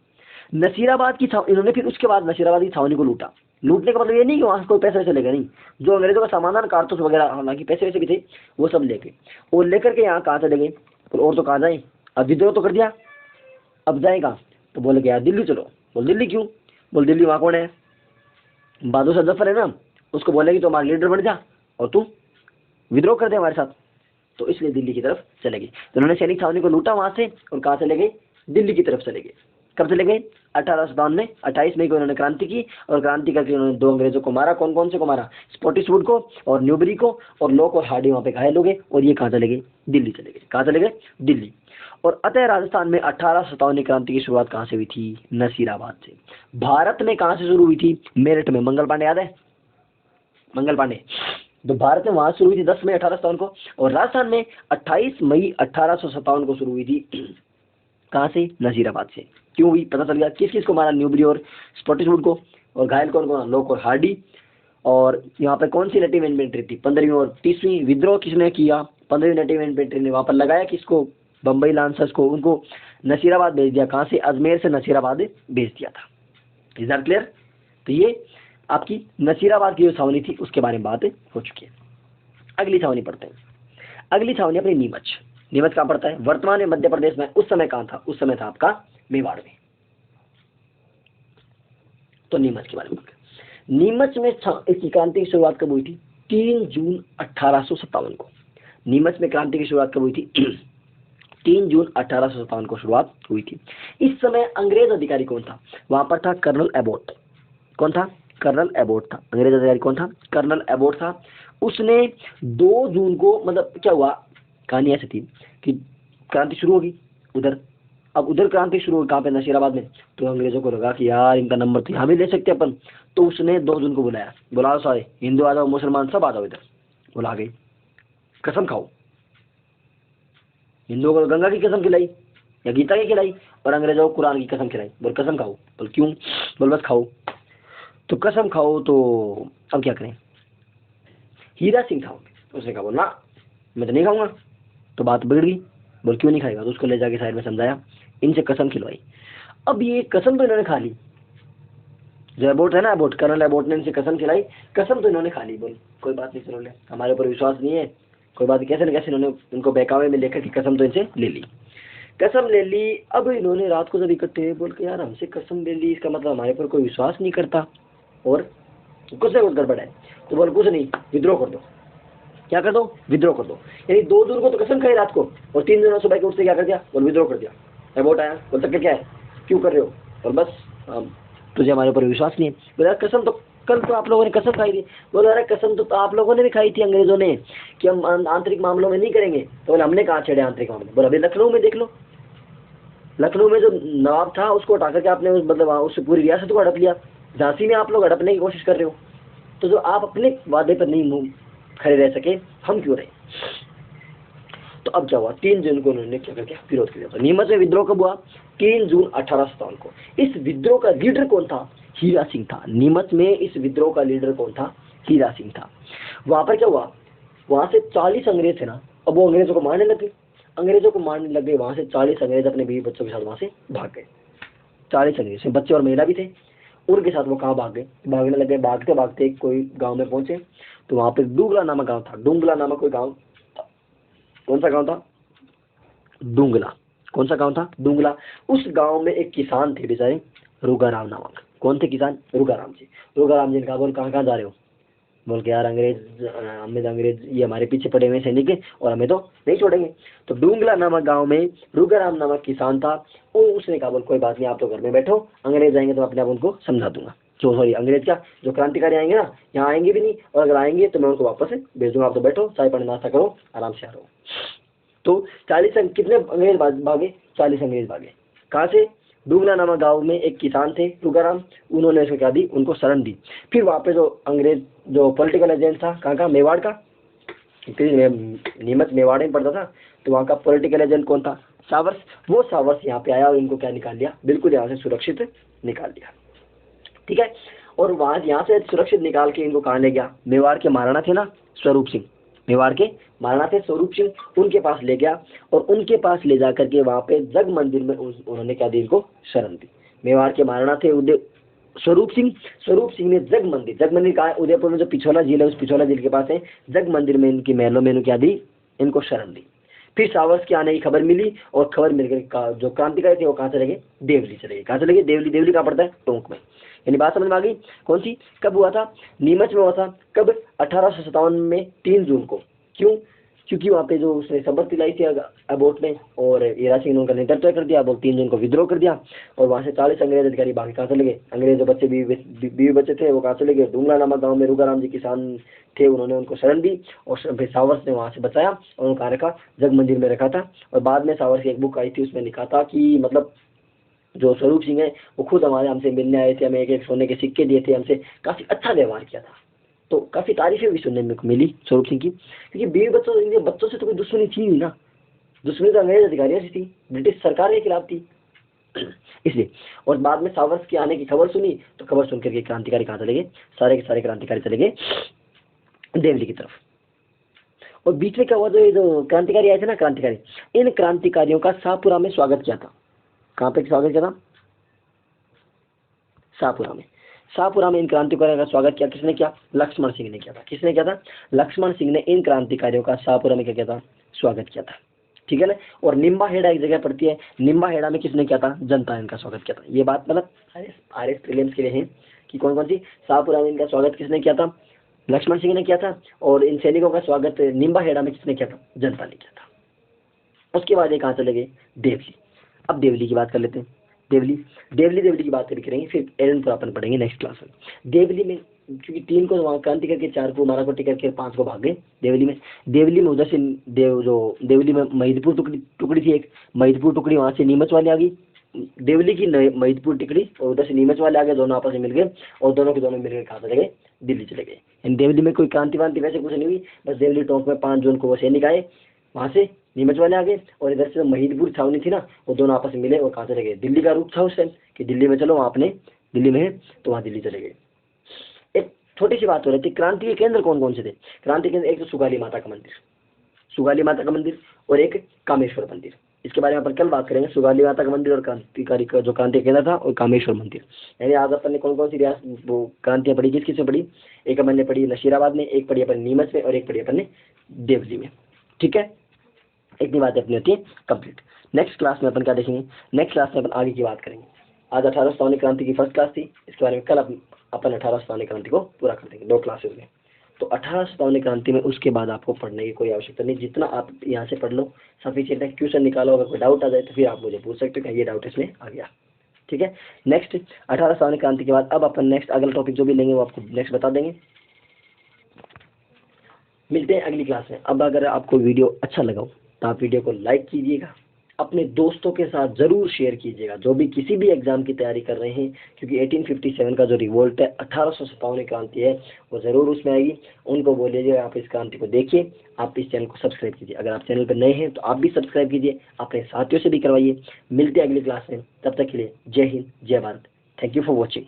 नसीराबाद की इन्होंने फिर उसके बाद नसीराबाद की छावनी को लूटा। लूटने का मतलब ये नहीं कि वहाँ कोई पैसे वैसे लेगा, नहीं। जो अंग्रेजों का सामान, कारतूस वगैरह, हालांकि पैसे वैसे भी थे, वो सब लेके, और लेकर के यहाँ कहाँ चले गए? और तो कहाँ जाए? अब विद्रोह तो कर दिया, अब जाएगा तो बोले यार दिल्ली चलो। बोल दिल्ली क्यों? बोल दिल्ली वहाँ कौन है? बहादुर शाह जफर है ना, उसको बोलेगी तो हमारा लीडर बन जा और तू विद्रोह कर दे हमारे साथ। तो इसलिए दिल्ली की तरफ चले गए। तो उन्होंने सैनिक छावनी को लूटा वहां से, और कहाँ चले गए? दिल्ली की तरफ चले गए। कब चले गए? 1857 में 28 मई को इन्होंने क्रांति की, और क्रांति करके उन्होंने दो अंग्रेजों को मारा। कौन कौन से को मारा? स्पॉटिसवुड को और न्यूबरी को, और लोक और हार्डी वहां पे घायल हो गए, और ये कहाँ चले गए? दिल्ली चले गए। कहाँ चले गए? दिल्ली। और अतः राजस्थान में 1857 क्रांति की शुरुआत कहाँ से हुई थी? नसीराबाद से। भारत में कहाँ से शुरू हुई थी? मेरठ में। मंगल पांडे याद है? मंगल पांडे। तो भारत में वहां शुरू हुई थी 10 मई 1857 को, और राजस्थान में 28 मई 1857 को शुरू हुई थी। कहाँ से? नसीराबाद से। क्यों हुई? पता चल गया। किस किस को मारा? न्यूबरी और स्पॉटिसवुड को। और घायल कौन कौन? लोक और हार्डी। और यहाँ पे कौन सी नेटिव इन्फेंट्री थी? 15वीं और 30वीं। विद्रोह किसने किया? 15वीं नेटिव इन्फेंट्री ने। वहां पर लगाया किसको? बम्बई लांसर्स को। उनको नसीराबाद भेज दिया। कहाँ से? अजमेर से नसीराबाद भेज दिया था। Is that clear? तो ये आपकी नसीराबाद की जो छावनी थी उसके बारे में बात हो चुकी है। अगली छावनी पढ़ते हैं। अगली छावनी अपनी नीमच। नीमच कहाँ पड़ता है? वर्तमान में मध्य प्रदेश में। उस समय कहाँ था? उस समय था आपका मेवाड़ में। तो नीमच के बारे में। नीमच में इसकी क्रांति की शुरुआत कब हुई थी? 3 जून 1857 को। नीमच में क्रांति की शुरुआत कब हुई थी? 3 जून 1857 को शुरुआत हुई थी। इस समय अंग्रेज अधिकारी कौन था? वहां पर था कर्नल एबोट। कौन था? कर्नल एबोट था। अंग्रेज अधिकारी कौन था? कर्नल एबोट था। उसने 2 जून को, मतलब क्या हुआ, कहानी ऐसी थी कि क्रांति शुरू होगी उधर। अब उधर क्रांति शुरू हुई कहाँ पे? नसीराबाद में। तो अंग्रेजों को लगा कि यार इनका नंबर तो यहाँ भी ले सकते अपन। तो उसने 2 जून को बुलाया, बुलाओ सारे हिंदू आ जाओ, मुसलमान सब आ जाओ इधर। बुला गई, कसम खाओ। हिंदुओं को गंगा की कसम खिलाई या गीता की खिलाई, और अंग्रेजों को कुरान की कसम खिलाई। बोल कसम खाओ। बोल क्यों? बोल बस खाओ। तो कसम खाओ। तो अब क्या करें? हीरा सिंह था उसने कहा, बोल ना मैं तो नहीं खाऊंगा। तो बात बिगड़ गई। बोल क्यों नहीं खाएगा? तो उसको ले जाके साइड में समझाया, इनसे कसम खिलवाई। अब ये कसम तो इन्होंने खा ली। जो एबोट है ना, एबोट, कर्नल एबोट ने इनसे कसम खिलाई। कसम तो इन्होंने खा ली। बोल कोई बात नहीं, चलो ले, हमारे ऊपर विश्वास नहीं है, कोई बात। कैसे न कैसे इन्होंने उनको बहकावे में लेकर की कसम तो इनसे ले ली। कसम ले ली। अब इन्होंने रात को जब इकट्ठे बोल के, यार हमसे कसम ले ली, इसका मतलब हमारे पर कोई विश्वास नहीं करता, और कुछ ना कुछ गड़बड़ है। तो बोल कुछ नहीं, विद्रोह कर दो। क्या कर दो? विद्रोह कर दो। यानी 2 जून को तो कसम खाई रात को, और 3 जून सुबह के उठते क्या कर दिया? बोल विद्रोह कर दिया। एबोट आया, बोल तक क्या है, क्यों कर रहे हो? और बस तुझे हमारे ऊपर विश्वास नहीं है। बोला कसम तो कल तो आप लोगों ने कसम खाई थी। बोला अरे कसम तो आप लोगों ने भी खाई थी अंग्रेजों ने कि हम आंतरिक मामलों में नहीं करेंगे। तो बोले हमने कहाँ छेड़े आंतरिक मामले? बोला अभी लखनऊ में देख लो, लखनऊ में जो नवाब था उसको हटा करके आपने मतलब उससे पूरी रियासत को हड़प लिया। झांसी में आप लोग हड़पने की कोशिश कर रहे हो। तो जो आप अपने वादे पर नहीं खड़े रह सके, हम क्यों रहे? तो अब क्या हुआ, 3 जून को उन्होंने क्या करके विरोध किया। तो नीमच में विद्रोह कब हुआ, 3 जून 1857 को। इस विद्रोह का लीडर कौन था, हीरा सिंह था। नीमच में इस विद्रोह का लीडर कौन था, हीरा सिंह था। वहां पर क्या हुआ, वहां से 40 अंग्रेज थे ना, अब वो अंग्रेजों को मारने लगे, अंग्रेजों को मारने लगे। वहां से 40 अंग्रेज अपने बीवी बच्चों के साथ वहां से भाग गए। 40 अंग्रेज, बच्चे और महिला भी थे, उनके साथ वो कहाँ भाग गए, भागने लगे। भागते भागते कोई गांव में पहुंचे, तो वहां पे डूंगला नामक गांव था। डूंगला नामक कोई गांव, कौन सा गांव था, डूंगला। कौन सा गांव था, डूंगला। उस गांव में एक किसान थे बेचारे, रुगाराम नामक। कौन थे किसान, रुगाराम जी। रुगाराम जी ने कहा, बोल कहाँ कहाँ जा रहे हो, बोल के यार हमें तो अंग्रेज ये हमारे पीछे पड़े हुए सैनिक है और हमें तो नहीं छोड़ेंगे। तो डूंगला नामक गांव में रुगाराम नामक किसान था। उसने कहा, बोल कोई बात नहीं, आप तो घर में बैठो, अंग्रेज आएंगे तो अपने आप उनको समझा दूंगा। जो सॉरी अंग्रेज क्या, जो क्रांतिकारी आएंगे ना, यहाँ आएंगे भी नहीं, और अगर आएंगे तो मैं उनको वापस भेज दूंगा। आप तो बैठो, चाय पानी नाश्ता करो, आराम से आ रहो। तो 40 कितने अंग्रेज भागे, 40 अंग्रेज भागे। कहाँ से, डूंगला नामक गांव में एक किसान थे रुगाराम, उन्होंने इसको क्या दी, उनको शरण दी। फिर वहाँ पे जो अंग्रेज जो पॉलिटिकल एजेंट था, कहाँ का, मेवाड़ का, क्योंकि नीमच मेवाड़ में पड़ता था, तो वहाँ का पॉलिटिकल एजेंट कौन था, सावर्स। वो सावर्स यहाँ पे आया और इनको क्या निकाल लिया, बिल्कुल यहाँ से सुरक्षित निकाल लिया। ठीक है, और वहाँ यहाँ से सुरक्षित निकाल के इनको कहाँ ले गया, मेवाड़ के महाराणा थे ना स्वरूप सिंह, मेवाड़ के महाराणा थे स्वरूप सिंह, उनके पास ले गया। और उनके पास ले जा करके वहाँ पे जग मंदिर में उन्होंने क्या दी, इनको शरण दी। मेवाड़ के महाराणा थे स्वरूप सिंह। स्वरूप सिंह ने जग मंदिर कहा है, उदयपुर में जो पिछोला झील है, उस पिछोला झील के पास है, जग मंदिर में इनकी महलों में क्या दी, इनको शरण दी। फिर सावर्स के आने की खबर मिली, और खबर मिलकर जो क्रांतिकारी थे वो कहाँ चले गए, देवली चले गए। कहाँ चले गए, देवली। देवली कहाँ पड़ता है, टोंक में। यानी बात समझ में आ गई, कौन सी, कब हुआ था, नीमच में हुआ था। कब, 1857 में 3 जून को। क्यों, क्योंकि वहाँ पे जो उसने शपथ दिलाई थी अबोट में, और हीरा सिंह ने उनका नेतृत्व कर दिया, बोल 3 जून को विद्रोह कर दिया। और वहाँ से 40 अंग्रेज अधिकारी बाकी कहाँ चले गए, अंग्रेज जो बच्चे बीवी बच्चे थे वो कहाँ चले गए, डूंगला नामक गाँव में रुगाराम जी किसान थे, उन्होंने उनको शरण दी। और फिर सावर्स ने वहाँ से बचाया और उनको कहाँ रखा, जग मंदिर में रखा था। और बाद में सावर्स की एक बुक आई थी, उसमें लिखा था कि मतलब जो स्वरूप सिंह है वो खुद हमसे मिलने आए थे, हमें एक एक सोने के सिक्के दिए थे, हमसे काफी अच्छा व्यवहार किया था। तो काफी तारीफें भी सुनने में मिली स्वरूप सिंह की, क्योंकि बीवी बच्चों से तो कोई दुश्मनी थी नहीं ना, दुश्मनी तो अंग्रेज अधिकारियों से थी, ब्रिटिश सरकार के खिलाफ थी इसलिए। और बाद में सावर्स के आने की खबर सुनी, तो खबर सुन करके क्रांतिकारी कहाँ चले गए, सारे के सारे क्रांतिकारी चले गए देवली की तरफ। और बीच में क्या हुआ, जो क्रांतिकारी आए थे ना, क्रांतिकारी, इन क्रांतिकारियों का शाहपुरा में स्वागत किया था। कहाँ पे स्वागत किया था, शाहपुरा में। शाहपुरा में इन क्रांतिकारियों का स्वागत किया, किसने किया, लक्ष्मण सिंह ने किया था। किसने किया था, लक्ष्मण सिंह ने इन क्रांतिकारियों का शाहपुरा में क्या किया था, स्वागत किया था। ठीक है ना। और निम्बा हेड़ा एक जगह पड़ती है, निम्बा हेड़ा में किसने किया था, जनता ने इनका स्वागत किया था। ये बात मतलब आर एस प्रीलिम्स के लिए है कि कौन कौन सी, शाहपुरा में इनका स्वागत किसने किया था, लक्ष्मण सिंह ने किया था। और इन सैनिकों का स्वागत निम्बा हेड़ा में किसने किया था, जनता ने किया था। उसके बाद ये कहाँ चले गए, देवली। अब देवली की बात कर लेते हैं। देवली की बात करेंगे, फिर एरनपुर अपन पढ़ेंगे नेक्स्ट क्लास में। देवली में क्योंकि 3 को वहाँ क्रांति करके, 4 को माराकोटी करके 5 को भाग गए देवली में उधर से देवली में महिदपुर टुकड़ी थी, एक महिदपुर टुकड़ी वहाँ से नीमच वाले आ गई, देवली की महिदपुर टुकड़ी, और उधर से नीमच वाले आ गए, दोनों आपस में मिल गए, और दोनों के दोनों मिलकर कहाँ चले गए, दिल्ली चले गए। यानी देवली में कोई क्रांति वांति वैसे कुछ नहीं हुई, बस देवली टोंक में 5 जून को वो सैनिक आए, वहाँ से नीमच वाले आ गए, और इधर से महिदपुर छावनी थी ना, वो दोनों आपस में मिले और कहाँ चले गए, दिल्ली का रूट था उस टाइम कि दिल्ली में चलो, वहाँ अपने दिल्ली में है तो वहाँ दिल्ली चले गए। एक छोटी सी बात हो रही थी, क्रांति के केंद्र कौन कौन से थे, क्रांति केंद्र एक तो सुगाली माता का मंदिर और एक कामेश्वर मंदिर। इसके बारे में अपन कल बात करेंगे, सुगाली माता का मंदिर और क्रांतिकारी का जो क्रांति केंद्र था, और कामेश्वर मंदिर। यानी आज अपन ने कौन कौन सी रियासत वो क्रांतियाँ पढ़ी, किस से पढ़ी, एक अपन ने पढ़ी नशीराबाद में, एक पढ़ी अपन नीमच में, और एक पढ़ी अपन ने देवली में। ठीक है, इतनी बातें अपनी होती है कंप्लीट। नेक्स्ट क्लास में अपन क्या देखेंगे, नेक्स्ट क्लास में अपन आगे की बात करेंगे। आज 1857 क्रांति की फर्स्ट क्लास थी, इसके बारे में कल अपन 1857 क्रांति को पूरा कर देंगे 2 क्लासेस में। तो 1857 क्रांति में उसके बाद आपको पढ़ने की कोई आवश्यकता नहीं, जितना आप यहाँ से पढ़ लो सफिशिएंट है। क्वेश्चन निकालो, अगर कोई डाउट आ जाए तो फिर आप मुझे पूछ सकते हो कि ये डाउट इसमें आ गया। ठीक है, नेक्स्ट 1857 क्रांति के बाद अब अपन नेक्स्ट अगला टॉपिक जो भी लेंगे वो आपको नेक्स्ट बता देंगे। मिलते हैं अगली क्लास में। अब अगर आपको वीडियो अच्छा लगा हो तो आप वीडियो को लाइक कीजिएगा, अपने दोस्तों के साथ ज़रूर शेयर कीजिएगा, जो भी किसी भी एग्ज़ाम की तैयारी कर रहे हैं, क्योंकि 1857 का जो रिवोल्ट है, 1857 क्रांति है, वो ज़रूर उसमें आएगी। उनको बोलिए आप इस क्रांति को देखिए। आप इस चैनल को सब्सक्राइब कीजिए, अगर आप चैनल पर नए हैं तो आप भी सब्सक्राइब कीजिए, अपने साथियों से भी करवाइए। मिलते हैं अगली क्लास में, तब तक के लिए जय हिंद, जय Bharat. Thank you for watching.